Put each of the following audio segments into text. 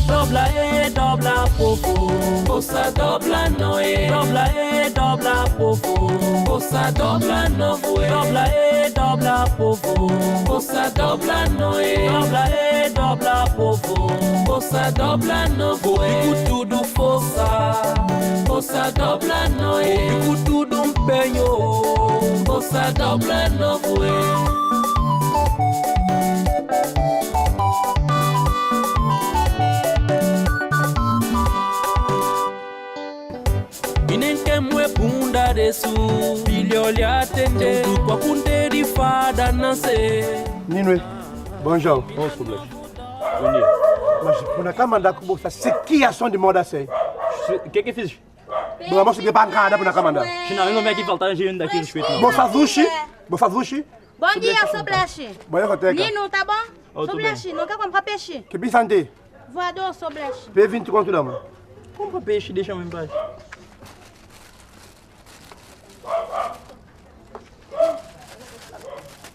Dobla e dobla popo, bossa dobla noe. Dobla e dobla popo, bossa dobla noe. Dobla e dobla popo, bossa dobla noe. Dobla e dobla popo, bossa dobla noe. Fico tudo força, bossa dobla noe. Fico tudo empenho, bossa dobla noe. Bunda desu, filho lhe atender, com a punta de fada nascer. Ninoe, bonjour. Bonjour, Blech. Bom dia. Mas por na cama da cubosa, se que ação de moda sei? O que fiz? Boa moça que pancada por na cama da. Não, eu não venho aqui faltar gente daqui respeito. Vou fazer sushi? Vou fazer sushi? Bom dia, sou Bleche. Boa roteca. Nino, tá bom? Oh, Sou tudo Bleche, não quer comprar peixe? Que pisante? Voador, sou Bleche. P20 quanto dá, mano? Compra peixe, deixa-me em paz.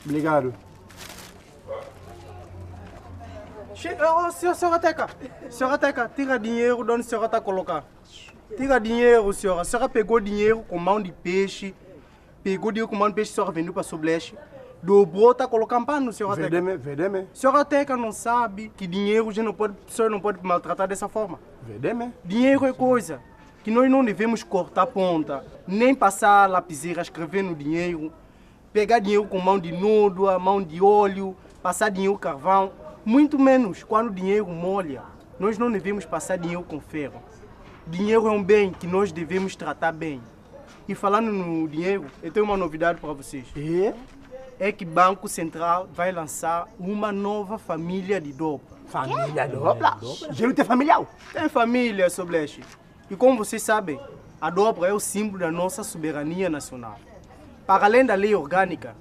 Obrigado. Senhora Teca, tira dinheiro de onde a senhora está a colocar. Tira dinheiro, senhora. A senhora pegou dinheiro com mão de peixe, pegou dinheiro com mão de peixe, a senhora vendeu para a Sobleche, dobrou, está colocando pano, senhora Teca. Vedeme. Senhora Teca não sabe que dinheiro a senhora não pode maltratar dessa forma. Vedeme. Dinheiro é coisa que nós não devemos cortar ponta, nem passar lapiseira, escrever no dinheiro, pegar dinheiro com mão de nódoa, mão de óleo, passar dinheiro carvão, muito menos quando o dinheiro molha. Nós não devemos passar dinheiro com ferro. Dinheiro é um bem que nós devemos tratar bem. E falando no dinheiro, eu tenho uma novidade para vocês. É que o Banco Central vai lançar uma nova família de dobra. Família dobra? Gelo tem familiar? Tem família, Sobleche. E como vocês sabem, a dobra é o símbolo da nossa soberania nacional. Para além da lei orgânica,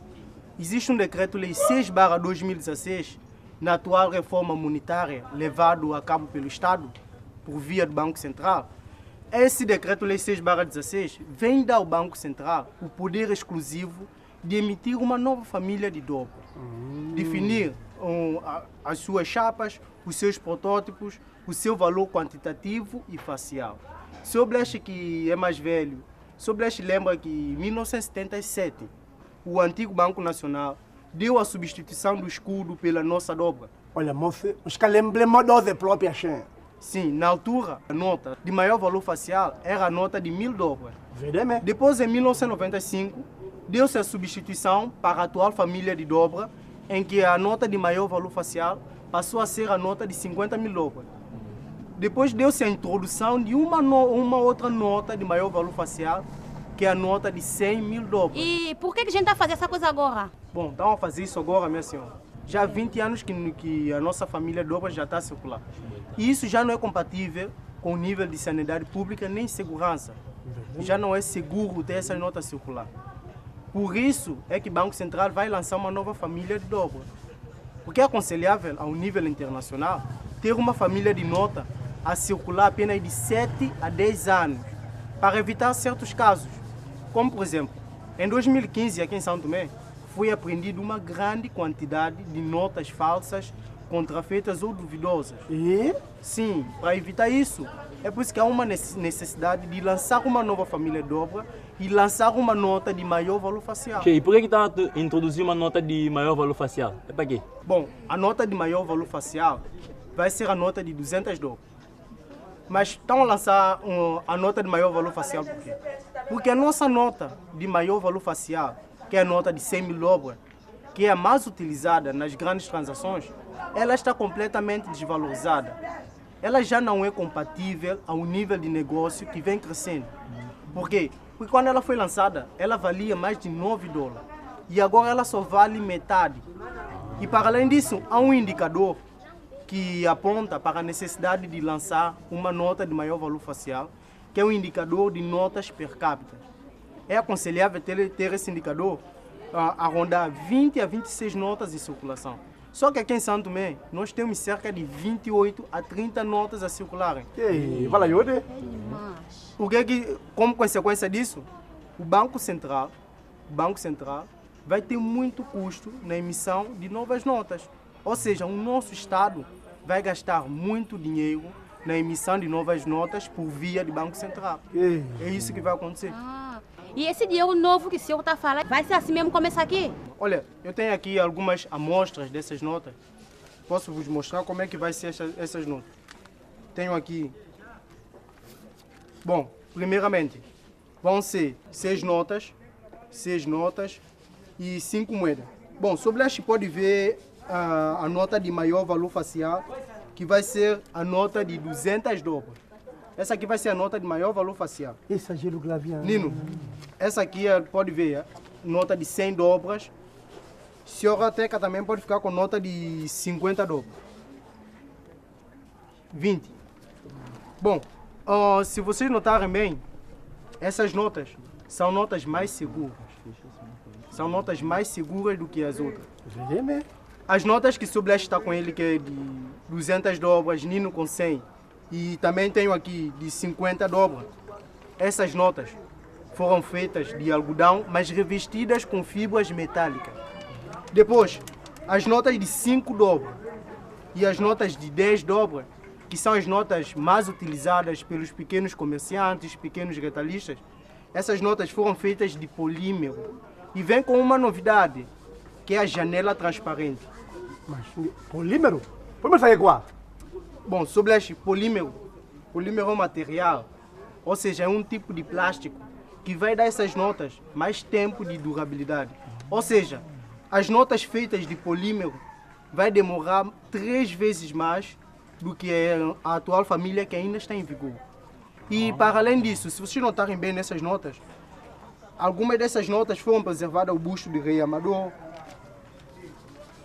existe um decreto-lei 6/2016, na atual reforma monetária levado a cabo pelo Estado, por via do Banco Central. Esse decreto-lei 6/16 vem dar ao Banco Central o poder exclusivo de emitir uma nova família de dobra, definir as suas chapas, os seus protótipos, o seu valor quantitativo e facial. Seu Bleche, que é mais velho, seu Bleche lembra que em 1977 o antigo Banco Nacional deu a substituição do escudo pela nossa dobra. Olha, moça, os que lembramos da própria gente. Sim, na altura, a nota de maior valor facial era a nota de 1000 dobras. Vedeme. Depois, em 1995, deu-se a substituição para a atual família de dobra, em que a nota de maior valor facial passou a ser a nota de 50.000 dobras. Depois deu-se a introdução de uma outra nota de maior valor facial, que é a nota de 100.000 dobras. E por que a gente está fazendo essa coisa agora? Bom, estamos a fazer isso agora, minha senhora. Já há 20 anos que a nossa família de dobras já está a circular. E isso já não é compatível com o nível de sanidade pública nem segurança. Já não é seguro ter essa nota circular. Por isso é que o Banco Central vai lançar uma nova família de dobras. Porque é aconselhável, ao nível internacional, ter uma família de nota a circular apenas de 7 a 10 anos, para evitar certos casos. Como, por exemplo, em 2015, aqui em São Tomé, foi apreendida uma grande quantidade de notas falsas, contrafeitas ou duvidosas. E? Sim, para evitar isso, é por isso que há uma necessidade de lançar uma nova família de dobra e lançar uma nota de maior valor facial. E por que está a introduzir uma nota de maior valor facial? É para quê? Bom, a nota de maior valor facial vai ser a nota de 200 dobras. Mas estão a lançar a nota de maior valor facial por quê? Porque a nossa nota de maior valor facial, que é a nota de 100.000 dobras, que é a mais utilizada nas grandes transações, ela está completamente desvalorizada. Ela já não é compatível ao nível de negócio que vem crescendo. Por quê? Porque quando ela foi lançada, ela valia mais de 9 dólares. E agora ela só vale metade. E para além disso, há um indicador que aponta para a necessidade de lançar uma nota de maior valor facial, que é o indicador de notas per capita. É aconselhável ter esse indicador a rondar 20 a 26 notas em circulação. Só que aqui em Santo Tomé, nós temos cerca de 28 a 30 notas a circularem. E vai lá, Yode? Porque, como consequência disso, o Banco Central vai ter muito custo na emissão de novas notas. Ou seja, o nosso Estado vai gastar muito dinheiro na emissão de novas notas por via de Banco Central. É isso que vai acontecer. E esse dinheiro novo que o senhor está falando, vai ser assim mesmo começar aqui? Olha, eu tenho aqui algumas amostras dessas notas. Posso vos mostrar como é que vai ser essas notas. Tenho aqui. Bom, primeiramente, vão ser 6 notas e 5 moedas. Bom, sobre este pode ver a nota de maior valor facial, que vai ser a nota de 200 dobras. Essa aqui vai ser a nota de maior valor facial. Essa gelo glaviano. Nino, essa aqui pode ver, nota de 100 dobras. Senhora Teca também pode ficar com nota de 50 dobras. 20. Bom, se vocês notarem bem, essas notas são notas mais seguras. São notas mais seguras do que as outras. As notas que o Subleste está com ele, que é de 200 dobras, Nino com 100, e também tenho aqui de 50 dobras. Essas notas foram feitas de algodão, mas revestidas com fibras metálicas. Depois, as notas de 5 dobras e as notas de 10 dobras, que são as notas mais utilizadas pelos pequenos comerciantes, pequenos retalhistas, essas notas foram feitas de polímero. E vem com uma novidade, que é a janela transparente. Mas polímero? Polímero sai igual? Bom, sobre este polímero é um material, ou seja, é um tipo de plástico que vai dar essas notas mais tempo de durabilidade. Ou seja, as notas feitas de polímero vai demorar 3 vezes mais do que a atual família que ainda está em vigor. E para além disso, se vocês notarem bem nessas notas, algumas dessas notas foram preservadas ao busto de Rei Amador.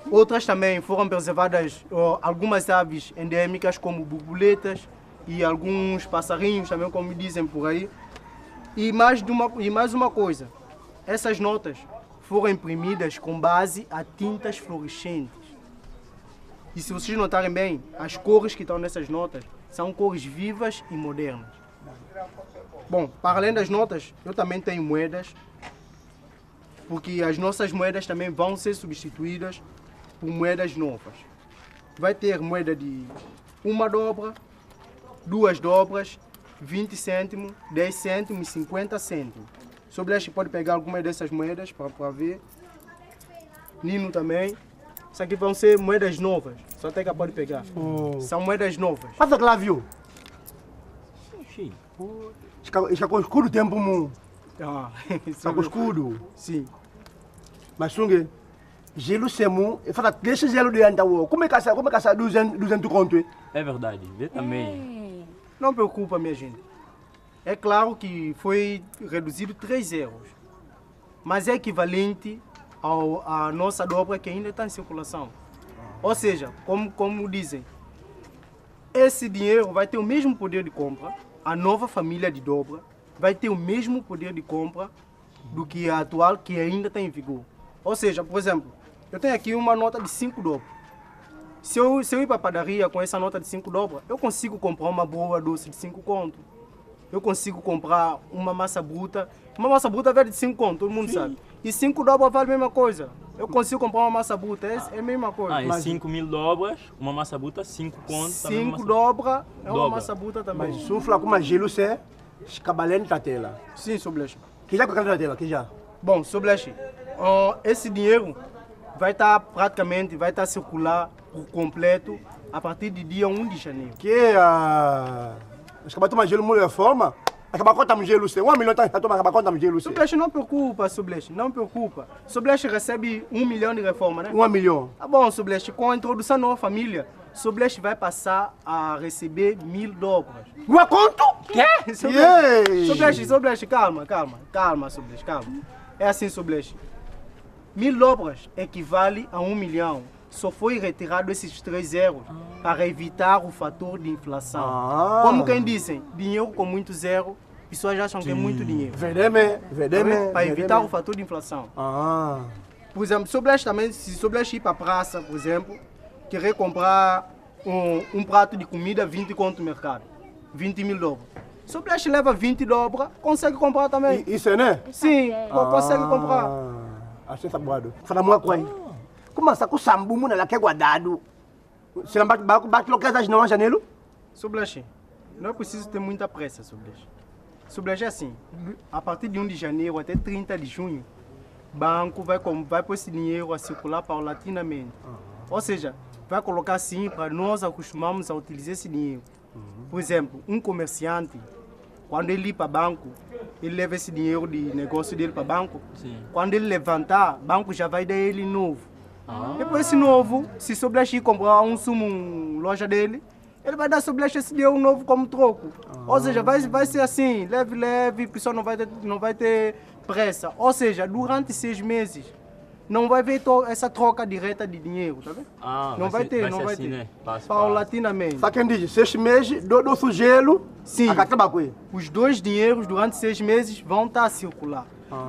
Outras também foram preservadas algumas aves endêmicas, como borboletas e alguns passarinhos também, como dizem por aí. E mais uma coisa, essas notas foram imprimidas com base a tintas fluorescentes. E se vocês notarem bem, as cores que estão nessas notas são cores vivas e modernas. Bom, para além das notas, eu também tenho moedas, porque as nossas moedas também vão ser substituídas por moedas novas. Vai ter moeda de 1 dobra, 2 dobras, 20 cêntimos, 10 cêntimos e 50 cêntimos. Sobre este pode pegar algumas dessas moedas para ver. Nino também. Isso aqui vão ser moedas novas. Só até que pode pegar. São moedas novas. Passa que lá viu. Está com escudo tempo, mu. Está com escudo. Sim. Mas sungue, gelo semu, e fala desse gelo de antawo. Como é que essa 200 conto? É verdade, vê também. Não preocupa, minha gente. É claro que foi reduzido 3 euros, mas é equivalente à nossa dobra que ainda está em circulação. Ou seja, como dizem, esse dinheiro vai ter o mesmo poder de compra, a nova família de dobra vai ter o mesmo poder de compra do que a atual que ainda está em vigor. Ou seja, por exemplo, eu tenho aqui uma nota de 5 dobras. Se eu ir para a padaria com essa nota de 5 dobras, eu consigo comprar uma boa doce de 5 conto. Eu consigo comprar uma massa bruta. Uma massa bruta vale de 5 conto, todo mundo sabe. E 5 dobras vale a mesma coisa. Eu consigo comprar uma massa bruta, é a mesma coisa. E 5.000 dobras, uma massa bruta, 5 contos. 5 dobras é uma massa bruta também. Mas sufla com uma gelo se, escabalhando a tela. Sim, Sobleche. Que já com a tela, que já? Bom, Sobleche, esse dinheiro vai estar circular por completo a partir do dia 1 de janeiro. Que acabar tomar gelo mulher forma, acabar contar gelo se 1 milhão tá tomar acabar contar gelo se. Sobleche, não preocupa, Sobleche, não preocupa. Sobleche recebe 1 milhão de reforma, né? 1 milhão. Tá bom, Sobleche, com a introdução da nova família, Sobleche vai passar a receber 1.000 dobras. Uma conto? Que? Sobleche, calma, Sobleche, calma. É assim, Sobleche. 1.000 dobras equivale a 1 milhão. Só foi retirado esses 3 euros para evitar o fator de inflação. Como quem dizem, dinheiro com muito zero, pessoas acham que é muito dinheiro. Vedeme. Para evitar o fator de inflação. Por exemplo, se Sobleche ir para a praça, por exemplo, querer comprar um prato de comida 20 conto no mercado, 20.000 dobras. Sobleche leva 20 dobras, consegue comprar também. Isso é, né? Sim, consegue comprar. Achei sabuado. Fala uma coisa. Como essa com sambu muna lá que é guardado. Você não bate locais não, Janelo? Sobreche, não é preciso ter muita pressa, Sobreche. Sobreche é assim, a partir de 1 de janeiro até 30 de junho, o banco vai pôr esse dinheiro a circular paulatinamente. Ou seja, vai colocar assim para nós acostumamos a utilizar esse dinheiro. Por exemplo, um comerciante, quando ele ir para o banco, ele leva esse dinheiro de negócio dele para o banco. Sim. Quando ele levantar, o banco já vai dar ele novo. Depois esse novo, se Sobreche comprar um sumo loja dele, ele vai dar Sobreche esse dinheiro novo como troco. Ou seja, vai ser assim, leve, a pessoa não vai ter pressa. Ou seja, durante 6 meses, não vai ver essa troca direta de dinheiro, tá vendo? Não vai ter. Assim, né? Paulatinamente. Só quem diz, 6 meses, do sugelo, Sim. a Os 2 dinheiros durante 6 meses vão estar a circular.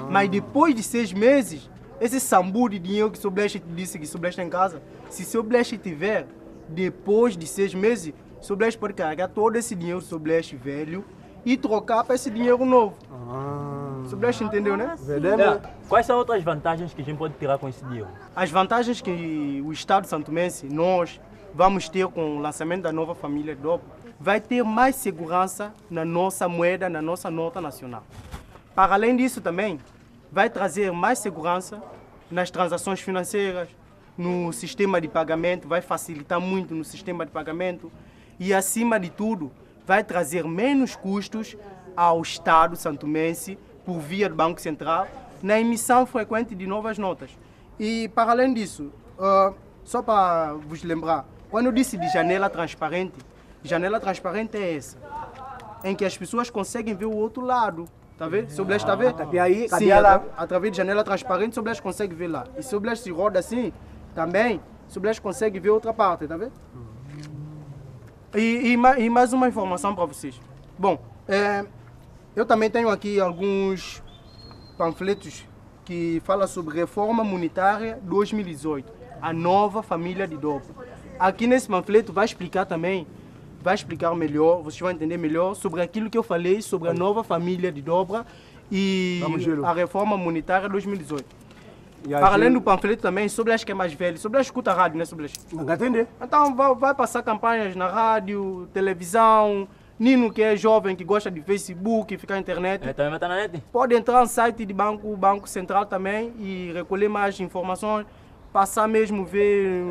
Mas depois de 6 meses, esse sambu de dinheiro que o Sobreche disse que o Sobreche tem em casa, se o Sobreche tiver, depois de 6 meses, o Sobreche pode carregar todo esse dinheiro do Sobreche velho e trocar para esse dinheiro novo. O Sobreche entendeu, né? Quais são outras vantagens que a gente pode tirar com esse dinheiro? As vantagens que o Estado santomense, nós, vamos ter com o lançamento da nova família de dobro, vai ter mais segurança na nossa moeda, na nossa nota nacional. Para além disso também, vai trazer mais segurança nas transações financeiras, no sistema de pagamento, vai facilitar muito no sistema de pagamento e, acima de tudo, vai trazer menos custos ao Estado santomense por via do Banco Central na emissão frequente de novas notas. E, para além disso, só para vos lembrar, quando eu disse de janela transparente é essa, em que as pessoas conseguem ver o outro lado. Tá vendo? Se o Sobreche está vendo? Sim, através de janela transparente, o Sobreche consegue ver lá. E se o Sobreche se roda assim, também, o Sobreche consegue ver outra parte, tá vendo? E mais uma informação para vocês. Bom, eu também tenho aqui alguns panfletos que falam sobre Reforma Monetária 2018, a nova família de dobro. Aqui nesse panfleto vai explicar também, vai explicar melhor, vocês vão entender melhor sobre aquilo que eu falei sobre a nova família de dobra e a reforma monetária 2018. Para além do panfleto também, Sobreche que é mais velho, Sobreche escuta rádio, né, Sobreche? Não vai entender. Então vai passar campanhas na rádio, televisão. Nino que é jovem, que gosta de Facebook, ficar na internet. Também vai estar na net? Pode entrar no site do Banco Central também e recolher mais informações, passar mesmo, ver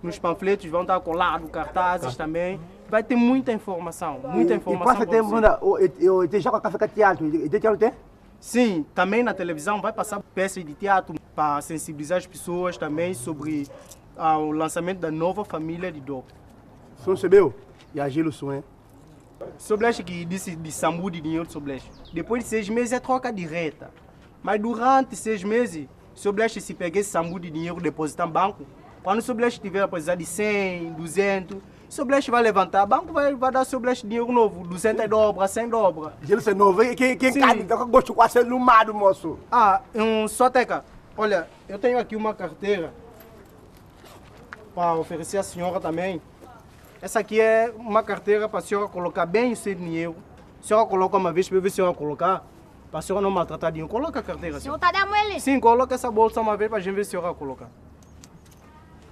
nos panfletos, vão estar colados, cartazes também. Vai ter muita informação, muita informação. E passa tempo, eu já com a café teatro, e teatro tem? Sim, também na televisão vai passar peças de teatro para sensibilizar as pessoas também sobre o lançamento da nova família de dobro. Você recebeu? E agilo sonho. Sobreche que disse de sambu de dinheiro de Sobreche. Depois de 6 meses é troca direta. Mas durante 6 meses, Sobreche se pegar esse sambu de dinheiro depositar no banco, quando o Sobreche tiver a precisar de 100, 200, Sobreche vai levantar, o banco vai dar Sobreche dinheiro novo, 200 dobra, 100 dobra. Gelo é novo, quem gosta de ser lumado, moço? Só teca, olha, eu tenho aqui uma carteira para oferecer à senhora também. Essa aqui é uma carteira para a senhora colocar bem o seu dinheiro. A senhora coloca uma vez para ver se a senhora colocar, para a senhora não maltratar dinheiro. Coloca a carteira, senhora. Senhor tá dando ele? Sim, coloca essa bolsa uma vez para a gente ver se a senhora colocar.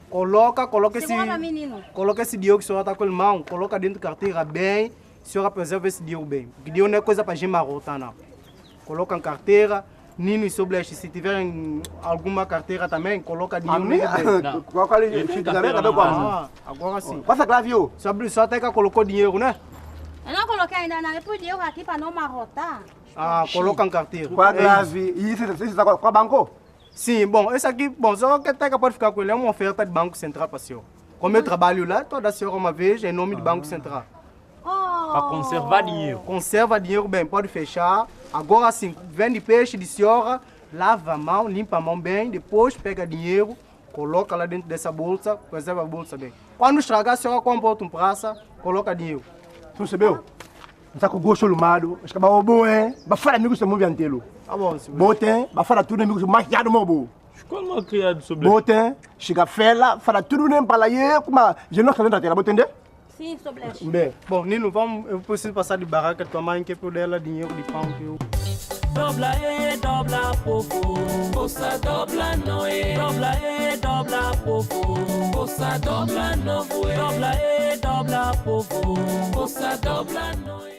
Coloca esse... Segura, menino. Coloca esse dinheiro que a senhora está com ele mão, coloca dentro da carteira bem, a senhora preserva esse dinheiro bem. Porque dinheiro não é coisa para a gente marrotar, não. Coloca em carteira. Nino e Sobreche, se tiverem alguma carteira também, coloca dinheiro bem. Coloca ali, agora sim. Passa lá, viu? Só até que colocou dinheiro, né? Eu não coloquei ainda nada, depois eu aqui para não marrotar. Coloca em carteira. Com a grave. E isso está com a banco? Sim, bom, esse aqui, só que até que pode ficar com ele, é uma oferta de Banco Central para a senhora. Como eu trabalho lá, toda a senhora uma vez, em nome do Banco Central. Para conservar dinheiro. Conserva dinheiro bem, pode fechar. Agora sim, vende peixe de senhora, lava a mão, limpa a mão bem, depois pega dinheiro, coloca lá dentro dessa bolsa, conserva a bolsa bem. Quando estragar, a senhora compra outro praça, coloca dinheiro. Você percebeu? Não está com gosto lumado, acho que é bom, hein? Mas fala amigos do mundo inteiro. Tá bom, senhor. Botem, mas fala tudo amigos mais criado, meu bom. Qual é o criado sobre isso? Botem, chega fela, fala tudo nem para lá, como je não quero entender, vou entender? Sim, Sobreche. Bem. Bom, Nino, eu preciso passar de barraca de tua mãe, que é por ela dinheiro de pão que eu... Dobla povo, bossa dobla noe. Dobla povo, bossa dobla novo. Dobla povo, bossa dobla noe.